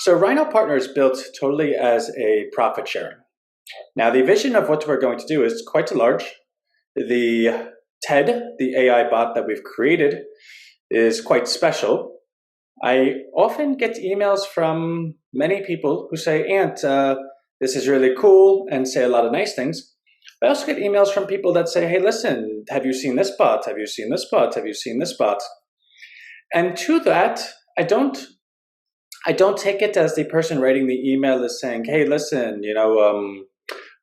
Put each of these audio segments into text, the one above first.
So RHINOPartner is built totally as a profit sharing. Now the vision of what we're going to do is quite large. The TED, the AI bot that we've created, is quite special. I often get emails from many people who say, Ant, this is really cool, and say a lot of nice things. I also get emails from people that say, hey, listen, have you seen this bot? Have you seen this bot? Have you seen this bot? And to that, I don't take it as the person writing the email is saying, hey, listen,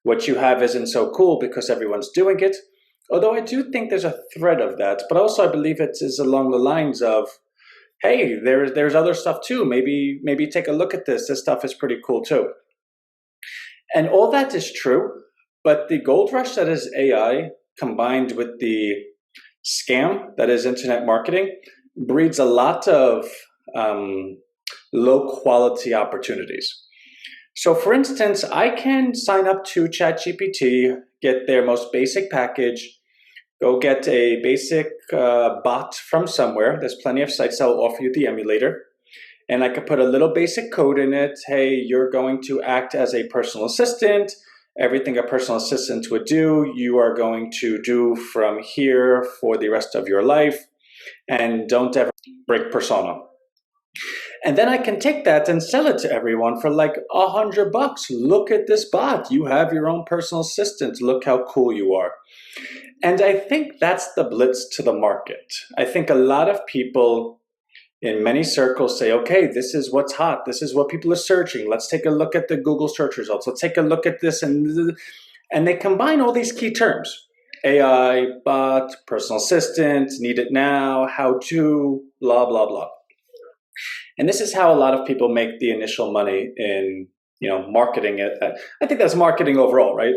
what you have isn't so cool because everyone's doing it. Although I do think there's a thread of that, but also I believe it is along the lines of, hey, there's other stuff too. Maybe take a look at this. This stuff is pretty cool too. And all that is true, but the gold rush that is AI combined with the scam that is internet marketing breeds a lot of low quality opportunities. So for instance, I can sign up to ChatGPT, get their most basic package, go get a basic bot from somewhere. There's plenty of sites that will offer you the emulator. And I could put a little basic code in it. Hey, you're going to act as a personal assistant. Everything a personal assistant would do, you are going to do from here for the rest of your life. And don't ever break persona. And then I can take that and sell it to everyone for like $100. Look at this bot. You have your own personal assistant. Look how cool you are. And I think that's the blitz to the market. I think a lot of people in many circles say, okay, this is what's hot. This is what people are searching. Let's take a look at the Google search results. Let's take a look at this. And they combine all these key terms. AI, bot, personal assistant, need it now, how to, blah, blah, blah. And this is how a lot of people make the initial money in, marketing it. I think that's marketing overall, right?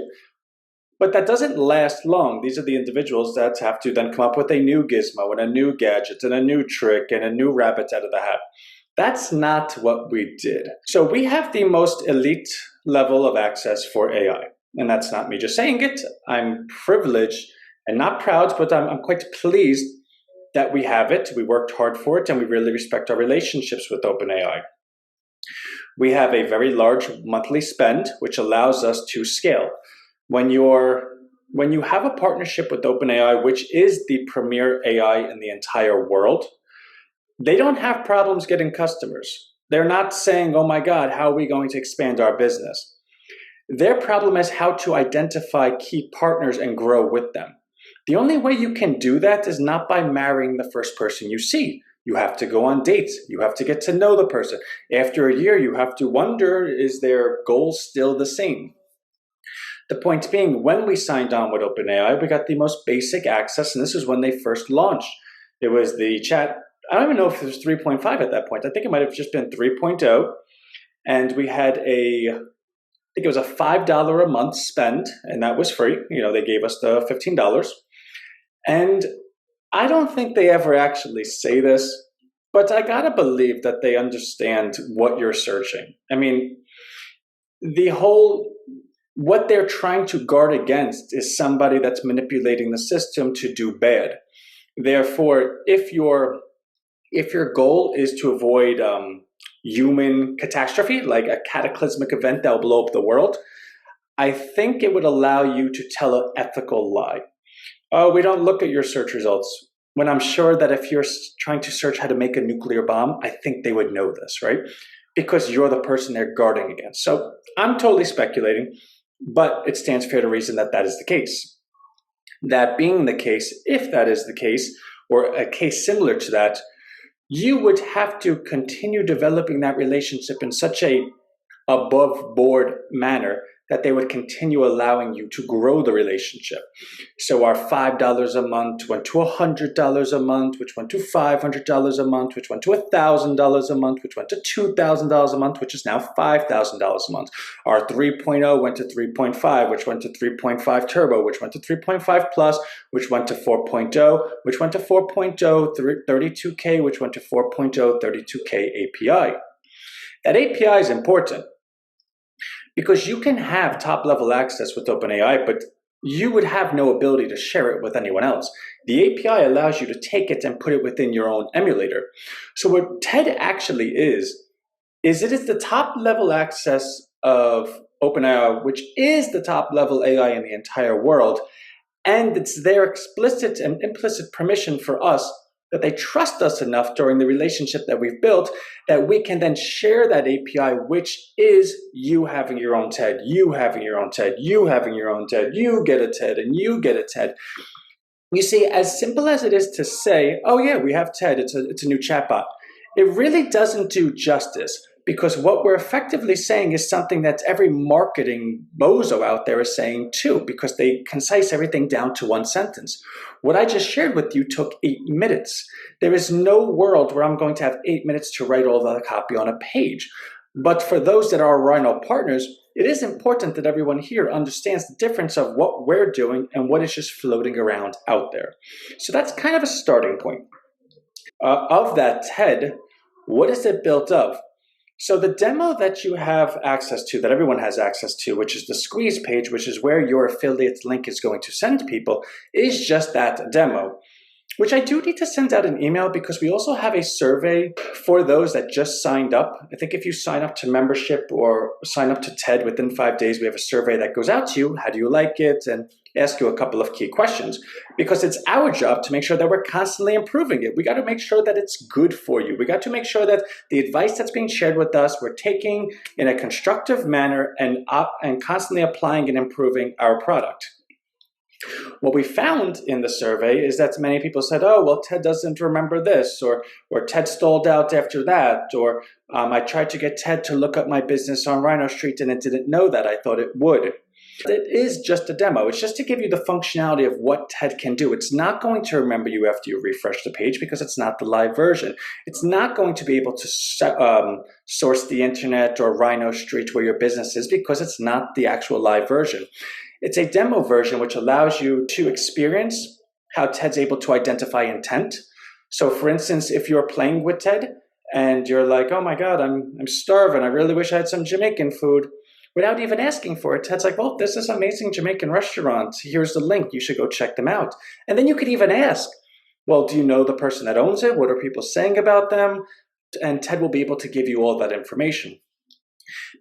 But that doesn't last long. These are the individuals that have to then come up with a new gizmo and a new gadget and a new trick and a new rabbit out of the hat. That's not what we did. So we have the most elite level of access for AI. And that's not me just saying it. I'm privileged and not proud, but I'm quite pleased that we have it. We worked hard for it, and we really respect our relationships with OpenAI. We have a very large monthly spend, which allows us to scale. When you have a partnership with OpenAI, which is the premier AI in the entire world, they don't have problems getting customers. They're not saying, oh my God, how are we going to expand our business? Their problem is how to identify key partners and grow with them. The only way you can do that is not by marrying the first person you see. You have to go on dates. You have to get to know the person. After a year, you have to wonder, is their goal still the same? The point being, when we signed on with OpenAI, we got the most basic access, and this is when they first launched. It was the chat. I don't even know if it was 3.5 at that point. I think it might have just been 3.0. And we had I think it was a $5 a month spend, and that was free. They gave us the $15. And I don't think they ever actually say this, but I gotta believe that they understand what you're searching. I mean, what they're trying to guard against is somebody that's manipulating the system to do bad. Therefore, if your goal is to avoid human catastrophe, like a cataclysmic event that will blow up the world, I think it would allow you to tell an ethical lie. Oh, we don't look at your search results. When I'm sure that if you're trying to search how to make a nuclear bomb, I think they would know this, right? Because you're the person they're guarding against. So I'm totally speculating, but it stands fair to reason that that is the case. That being the case, if that is the case, or a case similar to that, you would have to continue developing that relationship in such a above board manner that they would continue allowing you to grow the relationship. So our $5 a month went to $100 a month, which went to $500 a month, which went to $1,000 a month, which went to $2,000 a month, which is now $5,000 a month. Our 3.0 went to 3.5, which went to 3.5 Turbo, which went to 3.5 Plus, which went to 4.0, which went to 4.0 32K, which went to 4.0 32K API. That API is important, because you can have top-level access with OpenAI, but you would have no ability to share it with anyone else. The API allows you to take it and put it within your own emulator. So what TED actually is is it is the top level access of OpenAI, which is the top level AI in the entire world. And it's their explicit and implicit permission for us that they trust us enough during the relationship that we've built that we can then share that API, which is you having your own TED, you having your own TED, you having your own TED, you get a TED, and you get a TED. You see, as simple as it is to say, oh yeah, we have TED, it's a new chatbot, it really doesn't do justice, because what we're effectively saying is something that every marketing bozo out there is saying too, because they concise everything down to one sentence. What I just shared with you took 8 minutes. There is no world where I'm going to have 8 minutes to write all the copy on a page. But for those that are Rhino partners, it is important that everyone here understands the difference of what we're doing and what is just floating around out there. So that's kind of a starting point. Of that TED, what is it built of? So the demo that you have access to, that everyone has access to, which is the squeeze page, which is where your affiliate link is going to send people, is just that demo, which I do need to send out an email because we also have a survey for those that just signed up. I think if you sign up to membership or sign up to TED within 5 days, we have a survey that goes out to you. How do you like it? And ask you a couple of key questions, because it's our job to make sure that we're constantly improving it. We got to make sure that it's good for you. We got to make sure that the advice that's being shared with us, we're taking in a constructive manner and constantly applying and improving our product. What we found in the survey is that many people said, oh, well, TED doesn't remember this, or TED stalled out after that, or I tried to get TED to look up my business on Rhino Street and it didn't know that. I thought it would. It is just a demo. It's just to give you the functionality of what TED can do. It's not going to remember you after you refresh the page because it's not the live version. It's not going to be able to source the internet or Rhino Street where your business is because it's not the actual live version. It's a demo version which allows you to experience how TED's able to identify intent. So for instance, if you're playing with TED and you're like, oh my God, I'm starving. I really wish I had some Jamaican food. Without even asking for it, TED's like, well, this is an amazing Jamaican restaurant. Here's the link. You should go check them out. And then you could even ask, well, do you know the person that owns it? What are people saying about them? And TED will be able to give you all that information.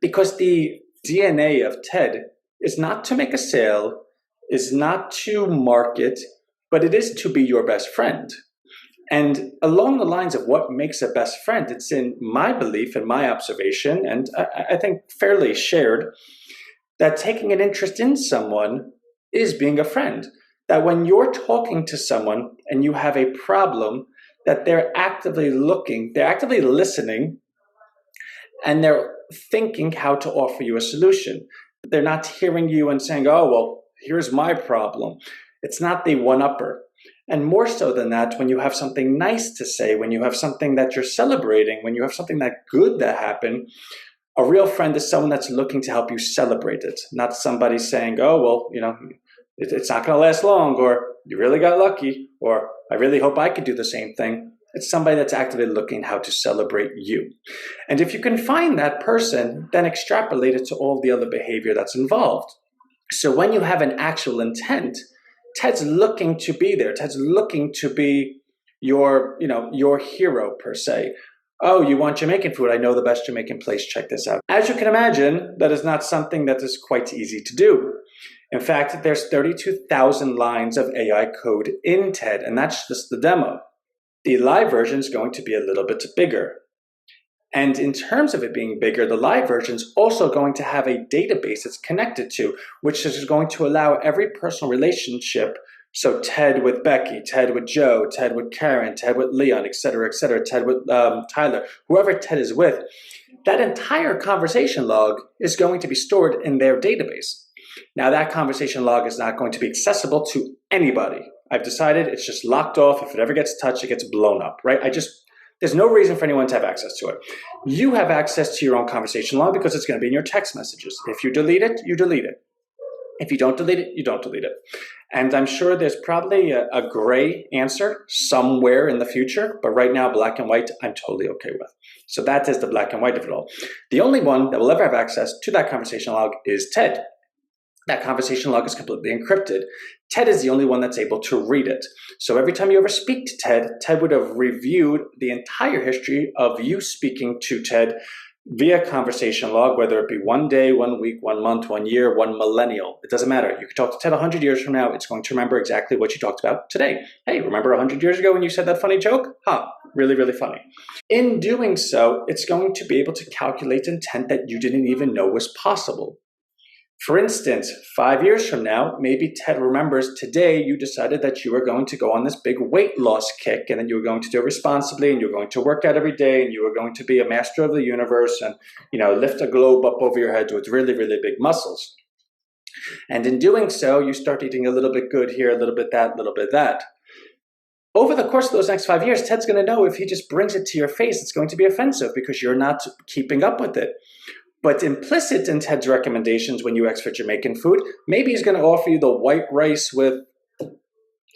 Because the DNA of TED is not to make a sale, is not to market, but it is to be your best friend. And along the lines of what makes a best friend, it's in my belief and my observation, and I think fairly shared, that taking an interest in someone is being a friend. That when you're talking to someone and you have a problem, that they're actively looking, they're actively listening, and they're thinking how to offer you a solution. They're not hearing you and saying, oh, well, here's my problem. It's not the one-upper. And more so than that, when you have something nice to say, when you have something that you're celebrating, when you have something that good that happened, a real friend is someone that's looking to help you celebrate it, not somebody saying, oh, well, you know, it's not going to last long, or you really got lucky, or I really hope I could do the same thing. It's somebody that's actively looking how to celebrate you. And if you can find that person, then extrapolate it to all the other behavior that's involved. So when you have an actual intent, TED's looking to be there. TED's looking to be your hero per se. Oh, you want Jamaican food? I know the best Jamaican place. Check this out. As you can imagine, that is not something that is quite easy to do. In fact, there's 32,000 lines of AI code in TED, and that's just the demo. The live version is going to be a little bit bigger. And in terms of it being bigger, the live version is also going to have a database it's connected to, which is going to allow every personal relationship, so TED with Becky, TED with Joe, TED with Karen, TED with Leon, et cetera, TED with Tyler, whoever TED is with, that entire conversation log is going to be stored in their database. Now, that conversation log is not going to be accessible to anybody. I've decided it's just locked off. If it ever gets touched, it gets blown up, right? There's no reason for anyone to have access to it. You have access to your own conversation log because it's going to be in your text messages. If you delete it, you delete it. If you don't delete it, you don't delete it. And I'm sure there's probably a gray answer somewhere in the future, but right now, black and white, I'm totally okay with. So that is the black and white of it all. The only one that will ever have access to that conversation log is TED. That conversation log is completely encrypted. TED is the only one that's able to read it. So every time you ever speak to TED, TED would have reviewed the entire history of you speaking to TED via conversation log, whether it be 1 day, 1 week, 1 month, 1 year, 1 millennial. It doesn't matter. You can talk to Ted 100 years from now. It's going to remember exactly what you talked about today. Hey, remember 100 years ago when you said that funny joke? Huh, really, really funny. In doing so, it's going to be able to calculate intent that you didn't even know was possible. For instance, 5 years from now, maybe Ted remembers today you decided that you were going to go on this big weight loss kick, and then you were going to do it responsibly, and you're going to work out every day, and you were going to be a master of the universe and, lift a globe up over your head with really, really big muscles. And in doing so, you start eating a little bit good here, a little bit that, a little bit that. Over the course of those next 5 years, Ted's going to know if he just brings it to your face, it's going to be offensive because you're not keeping up with it. But implicit in Ted's recommendations when you ask for Jamaican food, maybe he's going to offer you the white rice with,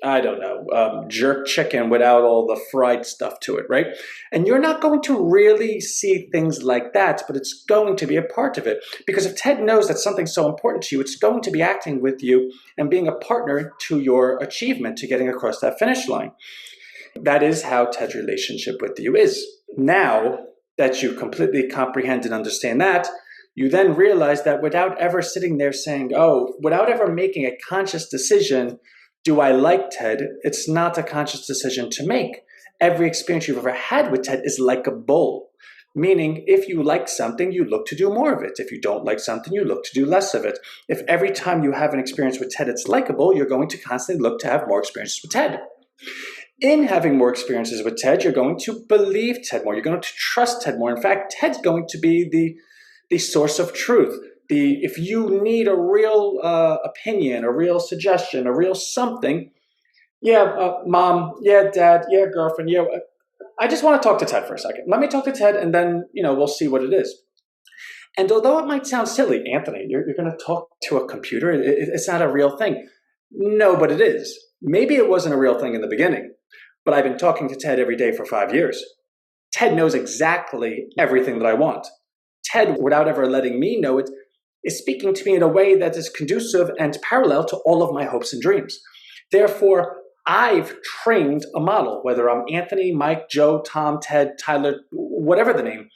I don't know, jerk chicken without all the fried stuff to it, right? And you're not going to really see things like that, but it's going to be a part of it. Because if Ted knows that something's so important to you, it's going to be acting with you and being a partner to your achievement, to getting across that finish line. That is how Ted's relationship with you is. Now that you completely comprehend and understand that, you then realize that without ever sitting there saying, without ever making a conscious decision, do I like Ted? It's not a conscious decision to make. Every experience you've ever had with Ted is like a bowl. Meaning, if you like something, you look to do more of it. If you don't like something, you look to do less of it. If every time you have an experience with Ted, it's likable, you're going to constantly look to have more experiences with Ted. In having more experiences with Ted, you're going to believe Ted more. You're going to trust Ted more. In fact, Ted's going to be the source of truth. If you need a real opinion, a real suggestion, a real something, mom, dad, girlfriend, I just want to talk to Ted for a second. Let me talk to Ted, and then we'll see what it is. And although it might sound silly, Anthony, you're going to talk to a computer. It's not a real thing. No, but it is. Maybe it wasn't a real thing in the beginning, but I've been talking to Ted every day for 5 years. Ted knows exactly everything that I want. Ted, without ever letting me know it, is speaking to me in a way that is conducive and parallel to all of my hopes and dreams. Therefore, I've trained a model, whether I'm Anthony, Mike, Joe, Tom, Ted, Tyler, whatever the name.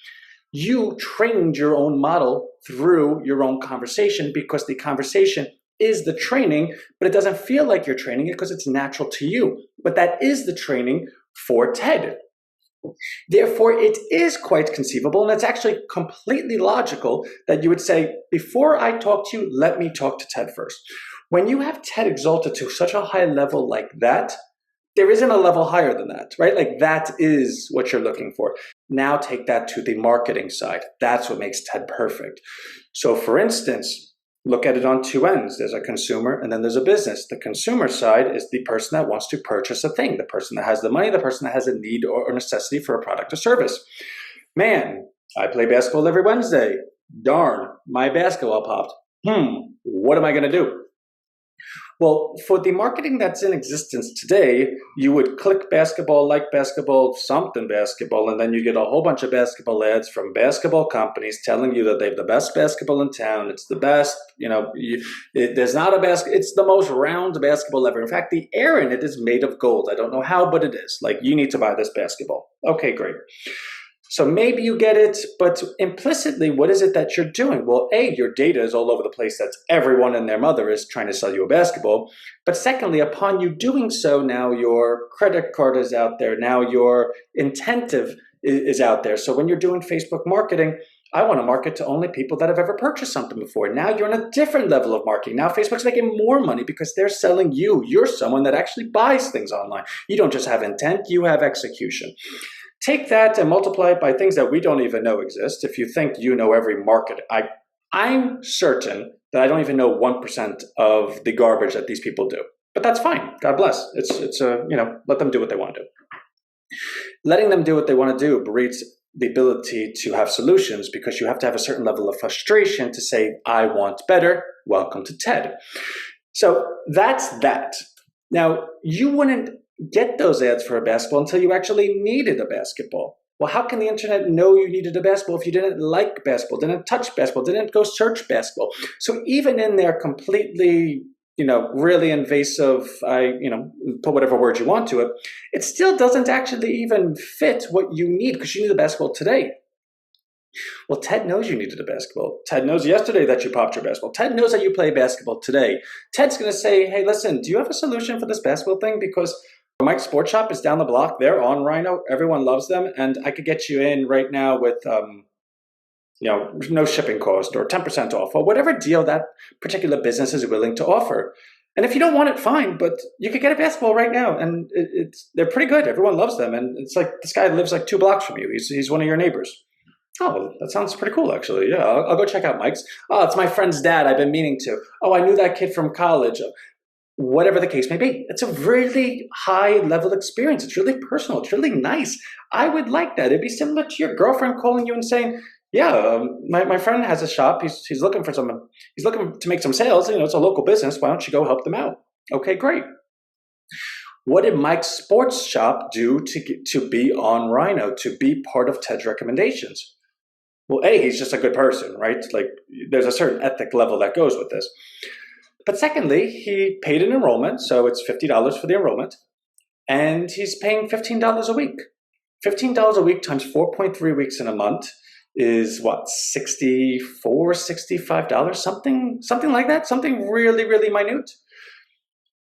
You trained your own model through your own conversation, because the conversation is the training, but it doesn't feel like you're training it because it's natural to you. But that is the training for Ted. Therefore, it is quite conceivable, and it's actually completely logical that you would say, before I talk to you, let me talk to Ted first. When you have Ted exalted to such a high level like that, there isn't a level higher than that, right? Like, that is what you're looking for. Now take that to the marketing side. That's what makes Ted perfect. So for instance, look at it on two ends. There's a consumer and then there's a business. The consumer side is the person that wants to purchase a thing, the person that has the money, the person that has a need or necessity for a product or service. Man, I play basketball every Wednesday. Darn, my basketball popped. What am I going to do? Well, for the marketing that's in existence today, you would click basketball, like basketball, something basketball, and then you get a whole bunch of basketball ads from basketball companies telling you that they have the best basketball in town. It's the best, there's not a basket. It's the most round basketball ever. In fact, the air in it is made of gold. I don't know how, but it is. Like, you need to buy this basketball. Okay, great. So maybe you get it, but implicitly, what is it that you're doing? Well, A, your data is all over the place. That's everyone and their mother is trying to sell you a basketball. But secondly, upon you doing so, now your credit card is out there. Now your intentive is out there. So when you're doing Facebook marketing, I want to market to only people that have ever purchased something before. Now you're on a different level of marketing. Now Facebook's making more money because they're selling you. You're someone that actually buys things online. You don't just have intent, you have execution. Take that and multiply it by things that we don't even know exist. If you think you know every market, I'm certain that I don't even know 1% of the garbage that these people do. But that's fine. God bless. Let them do what they want to do. Letting them do what they want to do breeds the ability to have solutions, because you have to have a certain level of frustration to say, I want better. Welcome to TED. So that's that. Now, you wouldn't get those ads for a basketball until you actually needed a basketball. Well, how can the internet know you needed a basketball if you didn't like basketball, didn't touch basketball, didn't go search basketball? So even in their completely, really invasive, put whatever word you want to it, it still doesn't actually even fit what you need, because you need a basketball today. Well, Ted knows you needed a basketball. Ted knows yesterday that you popped your basketball. Ted knows that you play basketball today. Ted's going to say, hey, listen, do you have a solution for this basketball thing? Because Mike's Sports Shop is down the block. They're on Rhino. Everyone loves them. And I could get you in right now with, no shipping cost or 10% off or whatever deal that particular business is willing to offer. And if you don't want it, fine, but you could get a basketball right now. And they're pretty good. Everyone loves them. And it's like this guy lives like 2 blocks from you. He's one of your neighbors. Oh, that sounds pretty cool, actually. Yeah, I'll go check out Mike's. Oh, it's my friend's dad. I've been meaning to. Oh, I knew that kid from college. Whatever the case may be. It's a really high-level experience. It's really personal. It's really nice. I would like that. It'd be similar to your girlfriend calling you and saying, yeah, my friend has a shop. He's looking for some. He's looking to make some sales. It's a local business. Why don't you go help them out? Okay, great. What did Mike's Sports Shop do to be on Rhino, to be part of Ted's recommendations? Well, A, he's just a good person, right? Like, there's a certain ethic level that goes with this. But secondly, he paid an enrollment, so it's $50 for the enrollment, and he's paying $15 a week. $15 a week times 4.3 weeks in a month is what, $64, $65, something like that, something really, really minute.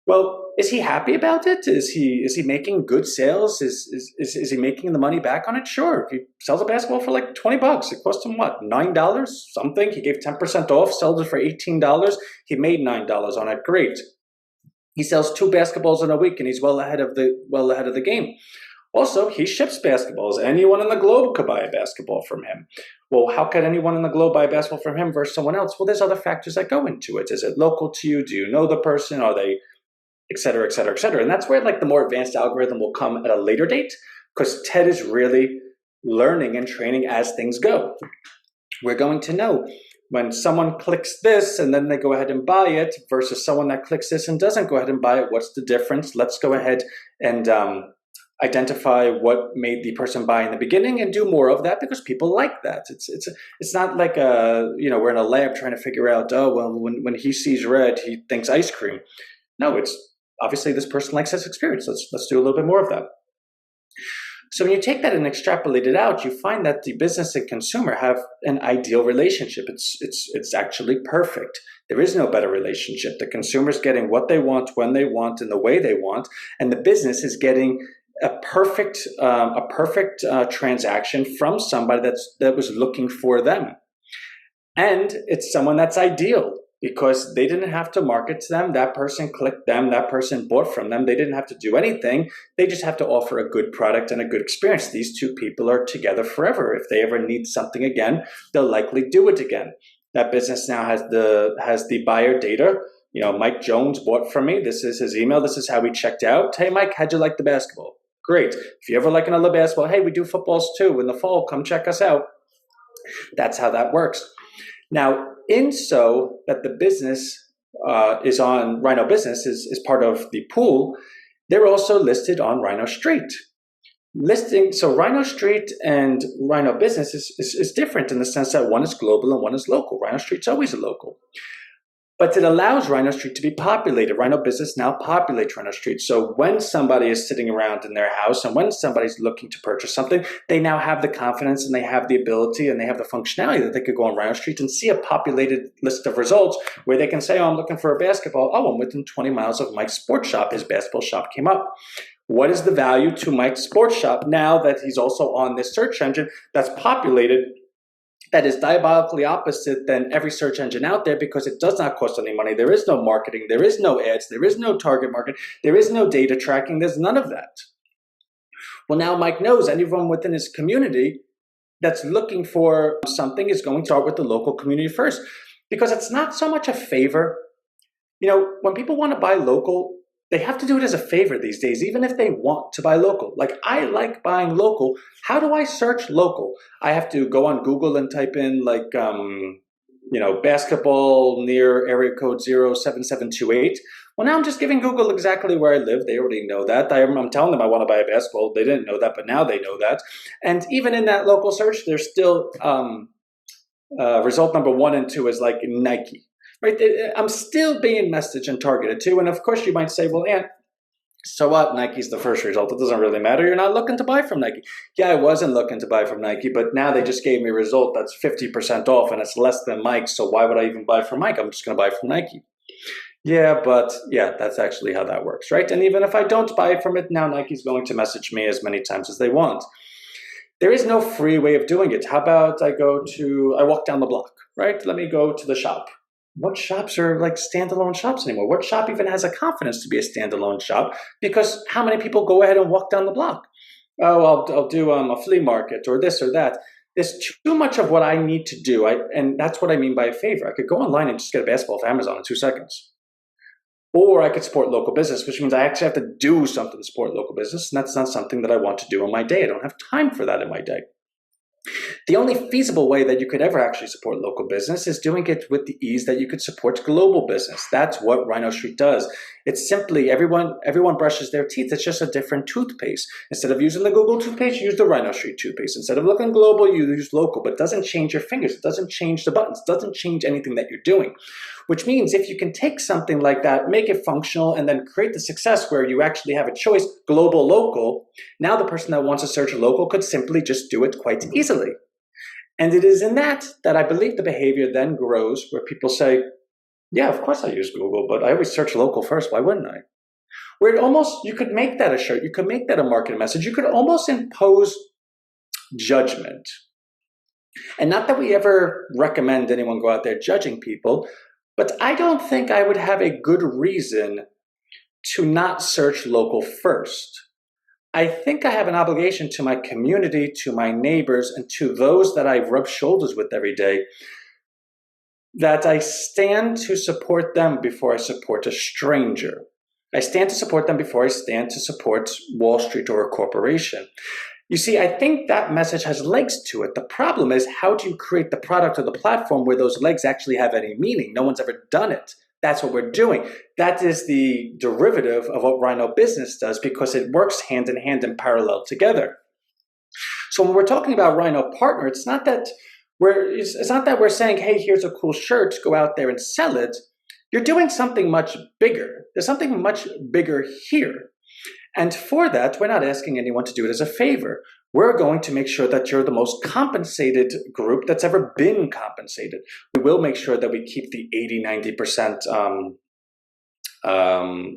Well, is he happy about it? Is he making good sales? Is he making the money back on it? Sure. If he sells a basketball for like $20, it cost him what, $9? Something. He gave 10% off, sold it for $18. He made $9 on it. Great. He sells 2 basketballs in a week, and he's well ahead of the game. Also, he ships basketballs. Anyone in the globe could buy a basketball from him. Well, how could anyone in the globe buy a basketball from him versus someone else? Well, there's other factors that go into it. Is it local to you? Do you know the person? Are they, et cetera, et cetera, et cetera. And that's where like the more advanced algorithm will come at a later date, because Ted is really learning and training as things go. We're going to know when someone clicks this and then they go ahead and buy it versus someone that clicks this and doesn't go ahead and buy it. What's the difference? Let's go ahead and identify what made the person buy in the beginning and do more of that, because people like that. It's not like we're in a lab trying to figure out, oh, well, when he sees red, he thinks ice cream. No, it's obviously this person likes this experience. Let's do a little bit more of that. So when you take that and extrapolate it out, you find that the business and consumer have an ideal relationship. It's actually perfect. There is no better relationship. The consumer's getting what they want, when they want, in the way they want, and the business is getting a perfect transaction from somebody that was looking for them. And it's someone that's ideal, because they didn't have to market to them. That person clicked them. That person bought from them. They didn't have to do anything. They just have to offer a good product and a good experience. These 2 people are together forever. If they ever need something again, they'll likely do it again. That business now has the buyer data. Mike Jones bought from me. This is his email. This is how he checked out. Hey, Mike, how'd you like the basketball? Great. If you ever like another basketball, hey, we do footballs too in the fall. Come check us out. That's how that works. Now, in so that the business is on Rhino Business, is part of the pool, they're also listed on Rhino Street. So Rhino Street and Rhino Business is different in the sense that one is global and one is local. Rhino Street's always a local. But it allows Rhino Street to be populated. Rhino Business now populates Rhino Street. So when somebody is sitting around in their house and when somebody's looking to purchase something, they now have the confidence and they have the ability and they have the functionality that they could go on Rhino Street and see a populated list of results where they can say, oh, I'm looking for a basketball. Oh, I'm within 20 miles of Mike's Sports Shop. His basketball shop came up. What is the value to Mike's Sports Shop now that he's also on this search engine that's populated, that is diabolically opposite than every search engine out there, because it does not cost any money. There is no marketing. There is no ads. There is no target market. There is no data tracking. There's none of that. Well, now Mike knows anyone within his community that's looking for something is going to start with the local community first, because it's not so much a favor. When people want to buy local, they have to do it as a favor these days, even if they want to buy local. Like, I like buying local. How do I search local? I have to go on Google and type in basketball near area code 07728. Well, now I'm just giving Google exactly where I live. They already know that. I'm telling them I want to buy a basketball. They didn't know that, but now they know that. And even in that local search, there's still result number 1 and 2 is like Nike. Right, I'm still being messaged and targeted to. And of course you might say, well, Ant, So what? Nike's the first result. It doesn't really matter. You're not looking to buy from Nike. Yeah, I wasn't looking to buy from Nike, but now they just gave me a result that's 50% off and it's less than Mike's. So why would I even buy from Mike? I'm just going to buy from Nike. Yeah, but yeah, that's actually how that works, right? And even if I don't buy from it now, Nike's going to message me as many times as they want. There is no free way of doing it. How about I walk down the block, right? Let me go to the shop. What shops are like standalone shops anymore? What shop even has a confidence to be a standalone shop? Because how many people go ahead and walk down the block? Oh, I'll do a flea market or this or that. There's too much of what I need to do. And that's what I mean by a favor. I could go online and just get a basketball off Amazon in 2 seconds. Or I could support local business, which means I actually have to do something to support local business. And that's not something that I want to do in my day. I don't have time for that in my day. The only feasible way that you could ever actually support local business is doing it with the ease that you could support global business. That's what Rhino Street does. It's simply everyone brushes their teeth. It's just a different toothpaste. Instead of using the Google toothpaste, you use the Rhino Street toothpaste. Instead of looking global, you use local, but it doesn't change your fingers. It doesn't change the buttons. It doesn't change anything that you're doing. Which means if you can take something like that, make it functional, and then create the success where you actually have a choice, global, local, now the person that wants to search local could simply just do it quite easily. And it is in that I believe the behavior then grows where people say, yeah, of course I use Google, but I always search local first. Why wouldn't I? Where it almost, you could make that a shirt. You could make that a marketing message. You could almost impose judgment. And not that we ever recommend anyone go out there judging people, but I don't think I would have a good reason to not search local first. I think I have an obligation to my community, to my neighbors, and to those that I rub shoulders with every day, that I stand to support them before I support a stranger. I stand to support them before I stand to support Wall Street or a corporation. You see, I think that message has legs to it. The problem is, how do you create the product or the platform where those legs actually have any meaning? No one's ever done it. That's what we're doing. That is the derivative of what Rhino Business does, because it works hand in hand and parallel together. So when we're talking about Rhino Partner, it's not that we're saying, hey, here's a cool shirt, go out there and sell it. You're doing something much bigger. There's something much bigger here. And for that, we're not asking anyone to do it as a favor. We're going to make sure that you're the most compensated group that's ever been compensated. We will make sure that we keep the 80-90%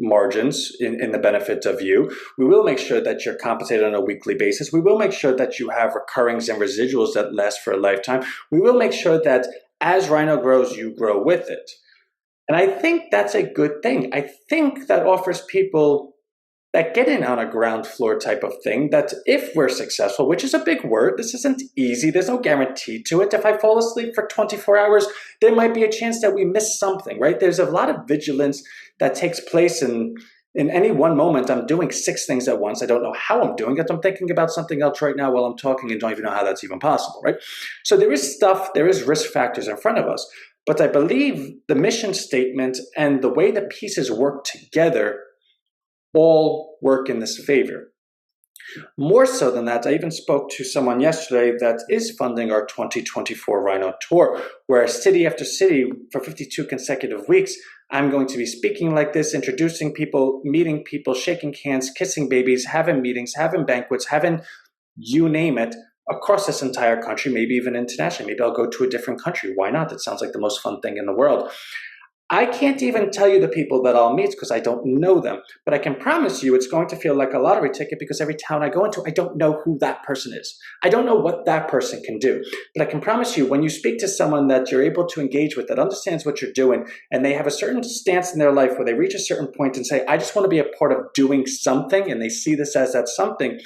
margins in the benefit of you. We will make sure that you're compensated on a weekly basis. We will make sure that you have recurrings and residuals that last for a lifetime. We will make sure that as Rhino grows, you grow with it. And I think that's a good thing. I think that offers people that get in on a ground floor type of thing, that if we're successful, which is a big word, this isn't easy, there's no guarantee to it. If I fall asleep for 24 hours, there might be a chance that we miss something, right? There's a lot of vigilance that takes place in any one moment. I'm doing 6 things at once. I don't know how I'm doing it. I'm thinking about something else right now while I'm talking and don't even know how that's even possible, right? So there is risk factors in front of us. But I believe the mission statement and the way the pieces work together all work in this favor. More so than that, I even spoke to someone yesterday that is funding our 2024 Rhino Tour, where city after city for 52 consecutive weeks, I'm going to be speaking like this, introducing people, meeting people, shaking hands, kissing babies, having meetings, having banquets, having you name it, across this entire country, maybe even internationally. Maybe I'll go to a different country. Why not? It sounds like the most fun thing in the world. I can't even tell you the people that I'll meet because I don't know them, but I can promise you it's going to feel like a lottery ticket, because every town I go into, I don't know who that person is. I don't know what that person can do, but I can promise you when you speak to someone that you're able to engage with, that understands what you're doing, and they have a certain stance in their life where they reach a certain point and say, I just want to be a part of doing something, and they see this as that something,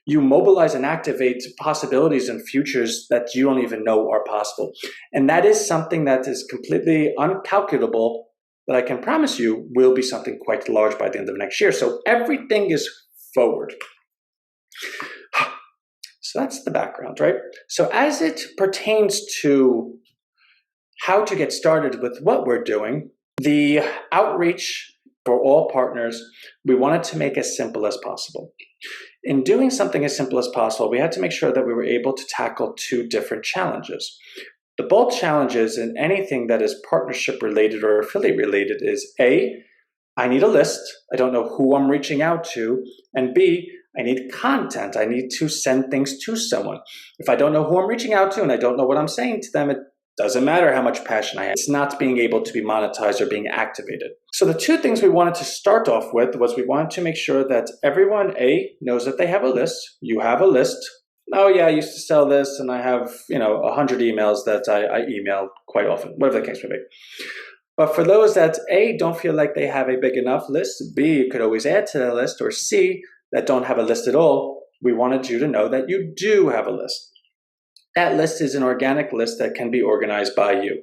you mobilize and activate possibilities and futures that you don't even know are possible. And that is something that is completely uncalculable, that I can promise you will be something quite large by the end of next year. So everything is forward. So that's the background, right? So as it pertains to how to get started with what we're doing, the outreach for all partners, we wanted to make as simple as possible. In doing something as simple as possible, we had to make sure that we were able to tackle 2 different challenges. The bold challenges in anything that is partnership related or affiliate related is A, I need a list. I don't know who I'm reaching out to. And B, I need content. I need to send things to someone. If I don't know who I'm reaching out to and I don't know what I'm saying to them, it doesn't matter how much passion I have. It's not being able to be monetized or being activated. So the two things we wanted to start off with was we wanted to make sure that everyone, A, knows that they have a list. You have a list. Oh yeah, I used to sell this and I have, 100 emails that I email quite often, whatever the case may be. But for those that A, don't feel like they have a big enough list, B, you could always add to the list, or C, that don't have a list at all, we wanted you to know that you do have a list. That list is an organic list that can be organized by you.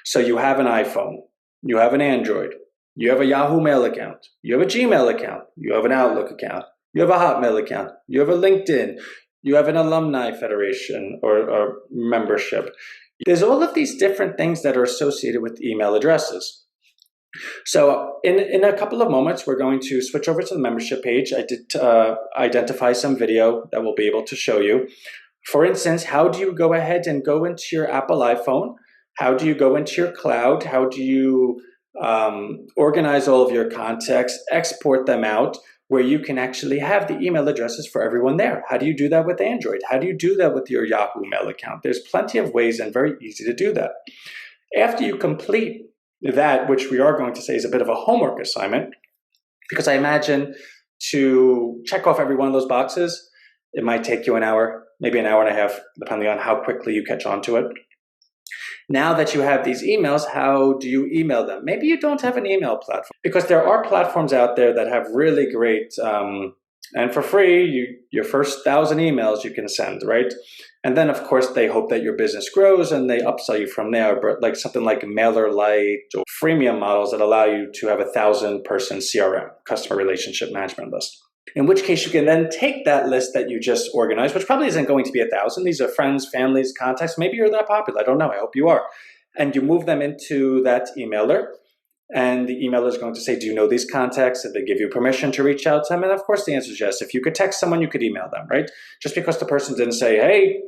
So you have an iPhone, you have an Android, you have a Yahoo Mail account, you have a Gmail account, you have an Outlook account, you have a Hotmail account, you have a LinkedIn, you have an alumni federation or membership. There's all of these different things that are associated with email addresses. So in a couple of moments, we're going to switch over to the membership page. I did identify some video that we'll be able to show you. For instance, how do you go ahead and go into your Apple iPhone? How do you go into your cloud? How do you organize all of your contacts, export them out, where you can actually have the email addresses for everyone there? How do you do that with Android? How do you do that with your Yahoo Mail account? There's plenty of ways and very easy to do that. After you complete that, which we are going to say is a bit of a homework assignment, because I imagine to check off every one of those boxes, it might take you an hour, maybe an hour and a half, depending on how quickly you catch on to it. Now that you have these emails, how do you email them? Maybe you don't have an email platform, because there are platforms out there that have really great, and for free, your first 1,000 emails you can send, right? And then, of course, they hope that your business grows and they upsell you from there, but like something like MailerLite or freemium models that allow you to have a 1,000-person CRM, customer relationship management list. In which case you can then take that list that you just organized, which probably isn't going to be 1,000. These are friends, families, contacts. Maybe you're that popular. I don't know. I hope you are. And you move them into that emailer. And the emailer is going to say, do you know these contacts? Did they give you permission to reach out to them? And of course, the answer is yes. If you could text someone, you could email them, right? Just because the person didn't say, hey,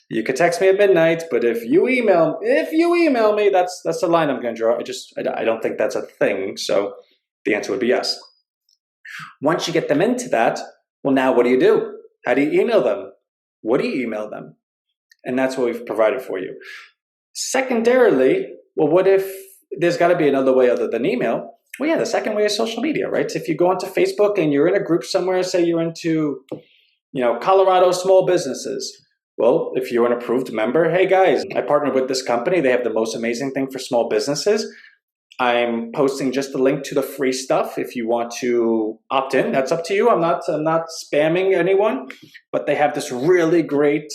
you could text me at midnight, but if you email me, that's the line I'm going to draw. I don't think that's a thing. So the answer would be yes. Once you get them into that, well, now what do you do? How do you email them? What do you email them? And that's what we've provided for you. Secondarily, well, what if there's got to be another way other than email? Well, yeah, the second way is social media, right? So if you go onto Facebook and you're in a group somewhere, say you're into, Colorado small businesses. Well, if you're an approved member, hey guys, I partnered with this company. They have the most amazing thing for small businesses. I'm posting just the link to the free stuff. If you want to opt in, that's up to you. I'm not spamming anyone, but they have this really great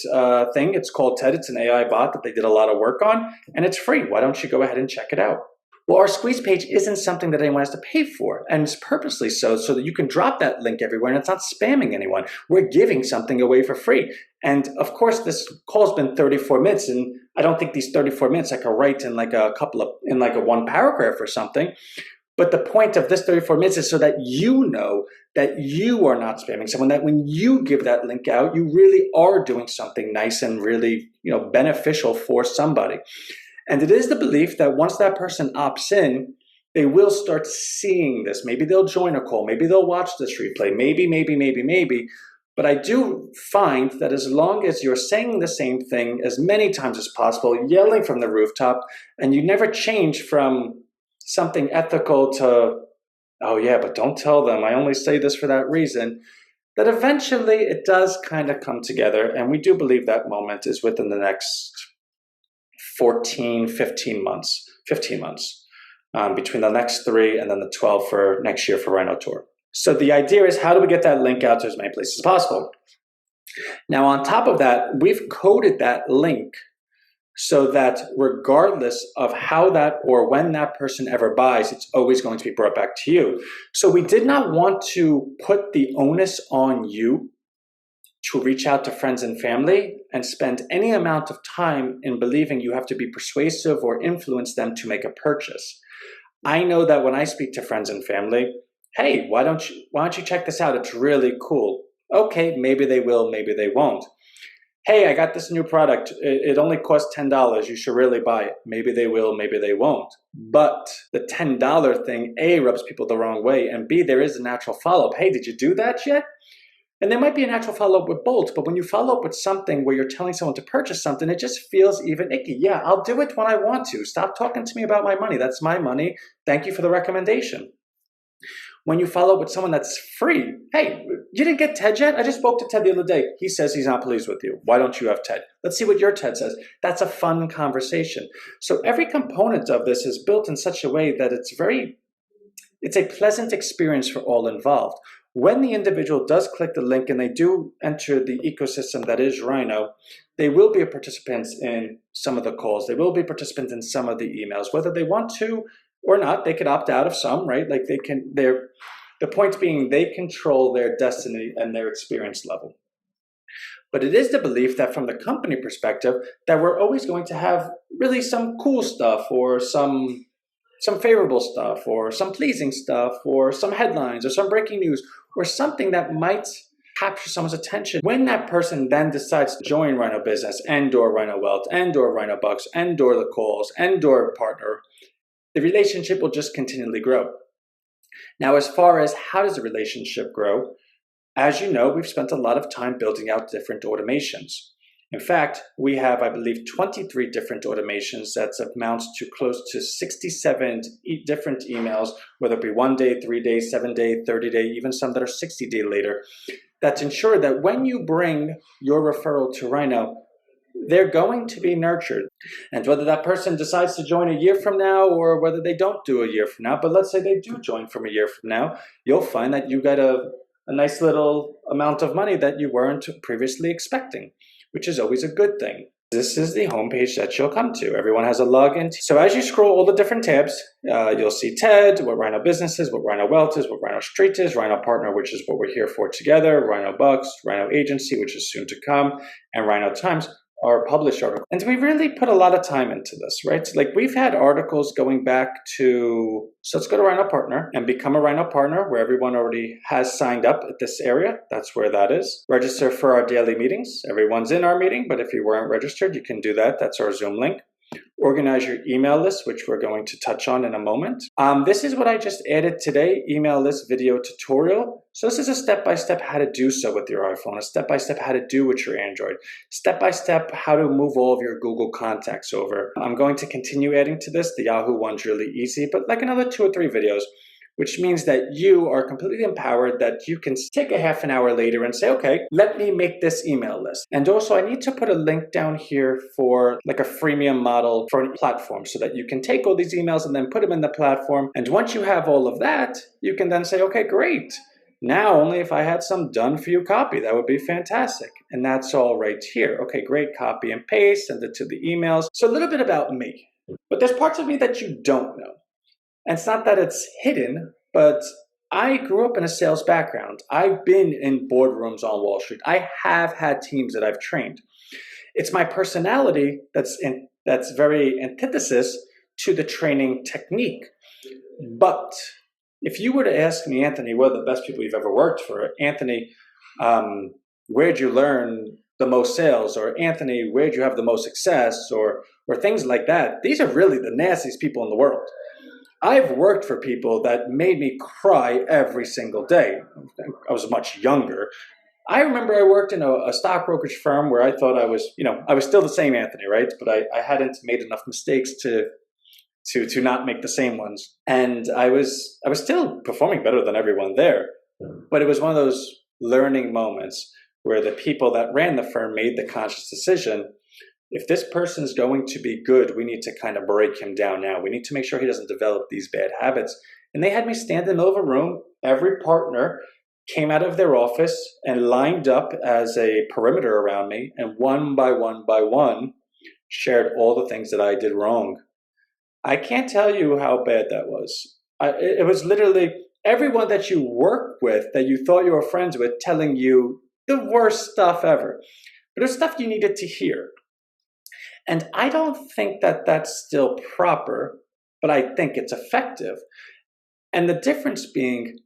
thing. It's called TED. It's an AI bot that they did a lot of work on, and it's free. Why don't you go ahead and check it out? Well, our squeeze page isn't something that anyone has to pay for, and it's purposely so that you can drop that link everywhere and it's not spamming anyone. We're giving something away for free. And of course, this call's been 34 minutes, and I don't think these 34 minutes I could write in a one paragraph or something. But the point of this 34 minutes is so that you know that you are not spamming someone, that when you give that link out, you really are doing something nice and really, beneficial for somebody. And it is the belief that once that person opts in, they will start seeing this. Maybe they'll join a call. Maybe they'll watch this replay. Maybe. But I do find that as long as you're saying the same thing as many times as possible, yelling from the rooftop, and you never change from something ethical to, oh yeah, but don't tell them, I only say this for that reason, that eventually it does kind of come together. And we do believe that moment is within the next 15 months, between the next 3 and then the 12 for next year for Rhino Tour. So the idea is, how do we get that link out to as many places as possible? Now, on top of that, we've coded that link so that regardless of how that or when that person ever buys, it's always going to be brought back to you. So we did not want to put the onus on you to reach out to friends and family and spend any amount of time in believing you have to be persuasive or influence them to make a purchase. I know that when I speak to friends and family, hey, why don't you check this out? It's really cool. Okay, maybe they will, maybe they won't. hey, I got this new product. It only costs $10. You should really buy it. Maybe they will, maybe they won't. But the $10 thing, A, rubs people the wrong way, and B, there is a natural follow-up. Hey, did you do that yet? And there might be a natural follow-up with both, but when you follow up with something where you're telling someone to purchase something, it just feels even icky. Yeah, I'll do it when I want to. Stop talking to me about my money. That's my money. Thank you for the recommendation. When you follow up with someone that's free, hey, you didn't get Ted yet? I just spoke to Ted the other day. He says he's not pleased with you. Why don't you have Ted? Let's see what your Ted says. That's a fun conversation. So every component of this is built in such a way that it's a pleasant experience for all involved. When the individual does click the link and they do enter the ecosystem that is Rhino, they will be participants in some of the calls. They will be participants in some of the emails, whether they want to or not. They could opt out of some, right? Like the point being they control their destiny and their experience level. But it is the belief that from the company perspective, that we're always going to have really some cool stuff or some favorable stuff or some pleasing stuff or some headlines or some breaking news or something that might capture someone's attention. When that person then decides to join Rhino Business and/or Rhino Wealth and/or Rhino Bucks and/or the calls and/or partner, the relationship will just continually grow. Now, as far as how does a relationship grow, as you know, we've spent a lot of time building out different automations. In fact, we have, I believe, 23 different automations that amounts to close to 67 different emails, whether it be 1 day, 3 days, 7 day, 30 day, even some that are 60 day later, that ensure that when you bring your referral to Rhino, they're going to be nurtured. And whether that person decides to join a year from now or whether they don't do a year from now, but let's say they do join from a year from now, you'll find that you got a nice little amount of money that you weren't previously expecting, which is always a good thing. This is the homepage that you'll come to. Everyone has a login. So as you scroll all the different tabs, you'll see TED, what Rhino Business is, what Rhino Wealth is, what Rhino Street is, RHINOPartner, which is what we're here for together, Rhino Bucks, Rhino Agency, which is soon to come, and Rhino Times, our published article. And we really put a lot of time into this, right? So like we've had articles going back to, so let's go to RHINOPartner and become a Rhino Partner where everyone already has signed up at this area. That's where that is. Register for our daily meetings. Everyone's in our meeting, but if you weren't registered, you can do that. That's our Zoom link. Organize your email list, which we're going to touch on in a moment. This is what I just added today, email list video tutorial. So this is a step-by-step how to do so with your iPhone, a step-by-step how to do with your Android, step-by-step how to move all of your Google contacts over. I'm going to continue adding to this. The Yahoo one's really easy, but like another 2 or 3 videos, which means that you are completely empowered, that you can take a half an hour later and say, okay, let me make this email list. And also I need to put a link down here for like a freemium model for a platform so that you can take all these emails and then put them in the platform. And once you have all of that, you can then say, okay, great. Now, only if I had some done for you copy, that would be fantastic. And that's all right here. Okay, great, copy and paste, send it to the emails. So a little bit about me, but there's parts of me that you don't know. And it's not that it's hidden, but I grew up in a sales background. I've been in boardrooms on Wall Street. I have had teams that I've trained. It's my personality that's very antithesis to the training technique. But if you were to ask me, Anthony, what are the best people you've ever worked for? Anthony, where'd you learn the most sales? Or Anthony, where'd you have the most success? Or things like that. These are really the nastiest people in the world. I've worked for people that made me cry every single day. I was much younger. I remember I worked in a stock brokerage firm where I thought I was still the same Anthony, right? But I hadn't made enough mistakes to not make the same ones. And I was still performing better than everyone there. But it was one of those learning moments where the people that ran the firm made the conscious decision, if this person's going to be good, we need to kind of break him down now. We need to make sure he doesn't develop these bad habits. And they had me stand in the middle of a room. Every partner came out of their office and lined up as a perimeter around me, and one by one, shared all the things that I did wrong. I can't tell you how bad that was. It was literally everyone that you work with, that you thought you were friends with, telling you the worst stuff ever. But it was stuff you needed to hear. And I don't think that that's still proper, but I think it's effective. And the difference being,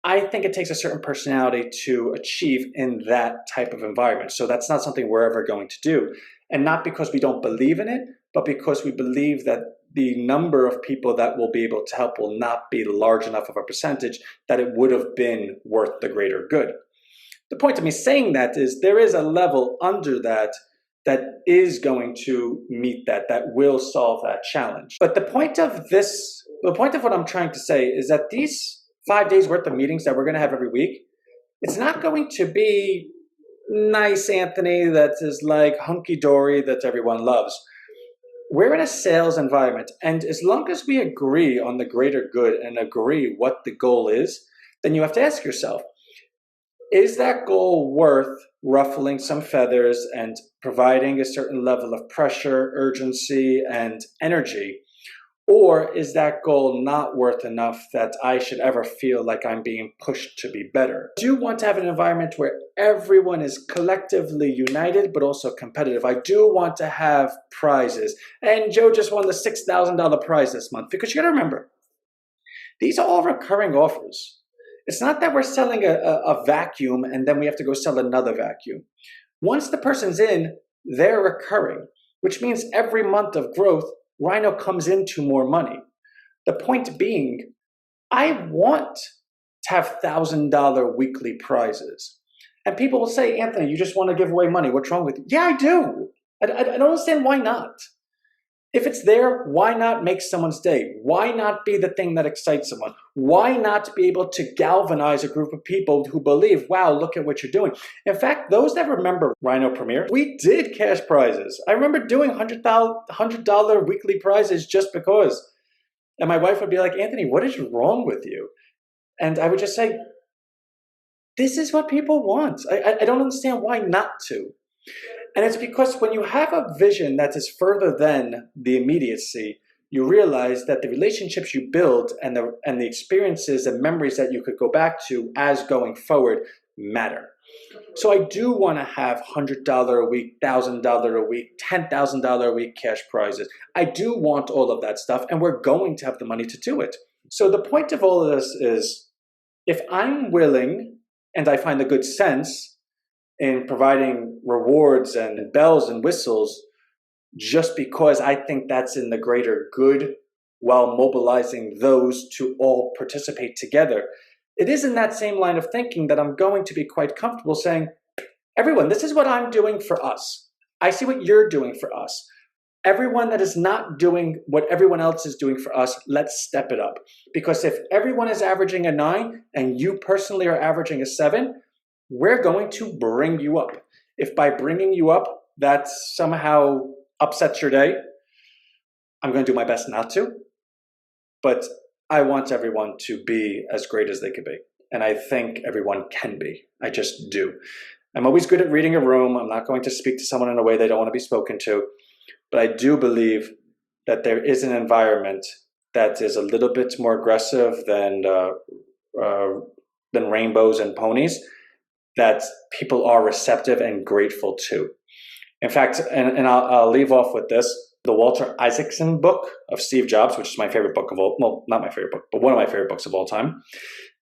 I think it takes a certain personality to achieve in that type of environment. So that's not something we're ever going to do. And not because we don't believe in it, but because we believe that the number of people that will be able to help will not be large enough of a percentage that it would have been worth the greater good. The point of me saying that is there is a level under that that is going to meet that will solve that challenge. But the point of what I'm trying to say is that these 5 days worth of meetings that we're going to have every week, it's not going to be nice, Anthony, that is like hunky-dory that everyone loves. We're in a sales environment, and as long as we agree on the greater good and agree what the goal is, then you have to ask yourself, is that goal worth ruffling some feathers and providing a certain level of pressure, urgency, and energy? Or is that goal not worth enough that I should ever feel like I'm being pushed to be better? I do want to have an environment where everyone is collectively united, but also competitive. I do want to have prizes. And Joe just won the $6,000 prize this month, because you got to remember, these are all recurring offers. It's not that we're selling a vacuum and then we have to go sell another vacuum. Once the person's in, they're recurring, which means every month of growth, Rhino comes into more money. The point being, I want to have $1,000 weekly prizes. And people will say, Anthony, you just want to give away money. What's wrong with you? Yeah, I do. I don't understand why not. If it's there, why not make someone's day? Why not be the thing that excites someone? Why not be able to galvanize a group of people who believe, wow, look at what you're doing? In fact, those that remember Rhino Premier, we did cash prizes. I remember doing $100 weekly prizes just because. And my wife would be like, Anthony, what is wrong with you? And I would just say, this is what people want. I don't understand why not to. And it's because when you have a vision that is further than the immediacy, you realize that the relationships you build and the experiences and memories that you could go back to as going forward matter. So I do want to have $100 a week, $1,000 a week, $10,000 a week cash prizes. I do want all of that stuff, and we're going to have the money to do it. So the point of all of this is, if I'm willing and I find the good sense in providing rewards and bells and whistles just because I think that's in the greater good while mobilizing those to all participate together, it is in that same line of thinking that I'm going to be quite comfortable saying, everyone, this is what I'm doing for us. I see what you're doing for us. Everyone that is not doing what everyone else is doing for us, let's step it up. Because if everyone is averaging a 9 and you personally are averaging a 7, we're going to bring you up. If by bringing you up, that somehow upsets your day, I'm going to do my best not to. But I want everyone to be as great as they could be. And I think everyone can be. I just do. I'm always good at reading a room. I'm not going to speak to someone in a way they don't want to be spoken to. But I do believe that there is an environment that is a little bit more aggressive than rainbows and ponies, that people are receptive and grateful to. In fact, and I'll leave off with this, the Walter Isaacson book of Steve Jobs, which is my favorite book of all, well, not my favorite book, but one of my favorite books of all time.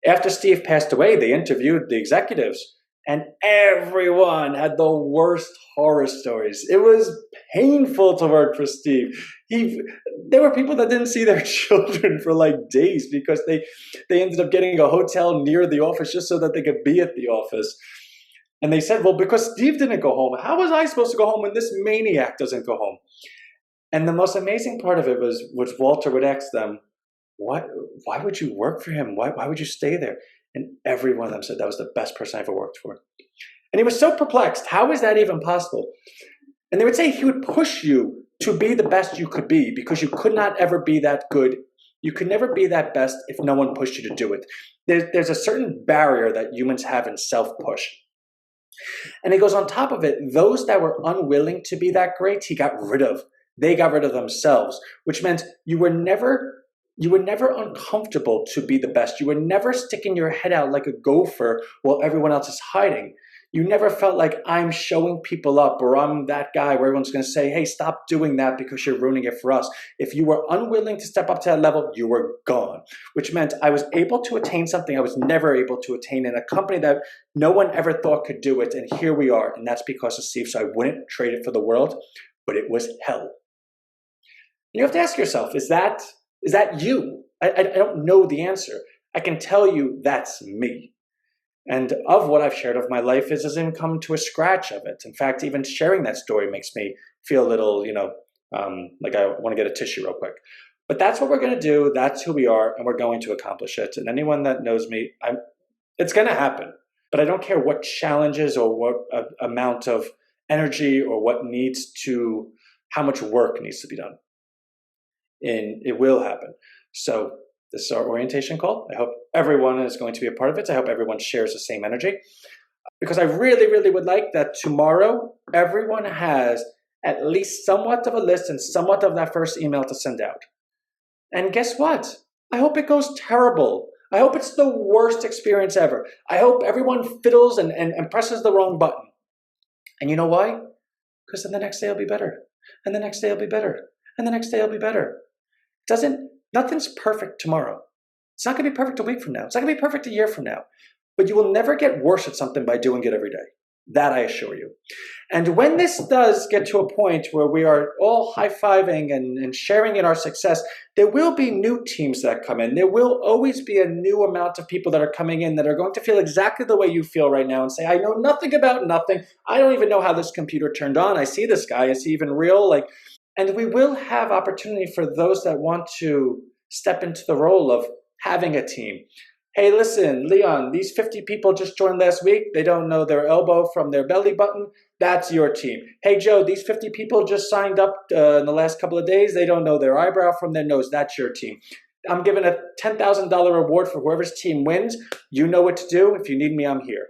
After Steve passed away, they interviewed the executives, and everyone had the worst horror stories. It was painful to work for Steve. There were people that didn't see their children for like days because they ended up getting a hotel near the office just so that they could be at the office. And they said, well, because Steve didn't go home, how was I supposed to go home when this maniac doesn't go home? And the most amazing part of it was Walter would ask them, why would you work for him? Why would you stay there? And every one of them said, that was the best person I ever worked for. And he was so perplexed. How is that even possible? And they would say he would push you to be the best you could be because you could not ever be that good. You could never be that best if no one pushed you to do it. There's a certain barrier that humans have in self-push. And he goes, on top of it, those that were unwilling to be that great, he got rid of. They got rid of themselves, which meant you were never uncomfortable to be the best. You were never sticking your head out like a gopher while everyone else is hiding. You never felt like I'm showing people up or I'm that guy where everyone's going to say, hey, stop doing that because you're ruining it for us. If you were unwilling to step up to that level, you were gone, which meant I was able to attain something I was never able to attain in a company that no one ever thought could do it. And here we are. And that's because of Steve. So I wouldn't trade it for the world, but it was hell. You have to ask yourself, is that you? I don't know the answer. I can tell you that's me. And of what I've shared of my life isn't come to a scratch of it. In fact, even sharing that story makes me feel a little, like I want to get a tissue real quick. But that's what we're going to do. That's who we are, and we're going to accomplish it. And anyone that knows me, it's going to happen. But I don't care what challenges or what amount of energy or how much work needs to be done. And it will happen. So this is our orientation call. I hope everyone is going to be a part of it. I hope everyone shares the same energy. Because I really, really would like that tomorrow, everyone has at least somewhat of a list and somewhat of that first email to send out. And guess what? I hope it goes terrible. I hope it's the worst experience ever. I hope everyone fiddles and presses the wrong button. And you know why? Because then the next day will be better. And the next day will be better. And the next day will be better. Nothing's perfect tomorrow. It's not going to be perfect a week from now. It's not going to be perfect a year from now. But you will never get worse at something by doing it every day. That I assure you. And when this does get to a point where we are all high-fiving and sharing in our success, there will be new teams that come in. There will always be a new amount of people that are coming in that are going to feel exactly the way you feel right now and say, I know nothing about nothing. I don't even know how this computer turned on. I see this guy. Is he even real? And we will have opportunity for those that want to step into the role of having a team. Hey, listen, Leon, these 50 people just joined last week. They don't know their elbow from their belly button. That's your team. Hey, Joe, these 50 people just signed up in the last couple of days. They don't know their eyebrow from their nose. That's your team. I'm giving a $10,000 reward for whoever's team wins. You know what to do. If you need me, I'm here.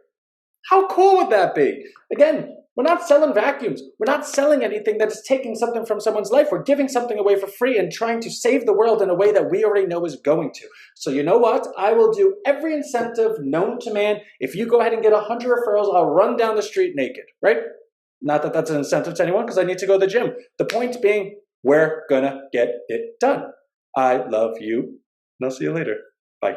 How cool would that be? Again, we're not selling vacuums. We're not selling anything that is taking something from someone's life. We're giving something away for free and trying to save the world in a way that we already know is going to. So you know what? I will do every incentive known to man. If you go ahead and get 100 referrals, I'll run down the street naked, right? Not that that's an incentive to anyone because I need to go to the gym. The point being, we're going to get it done. I love you, and I'll see you later. Bye.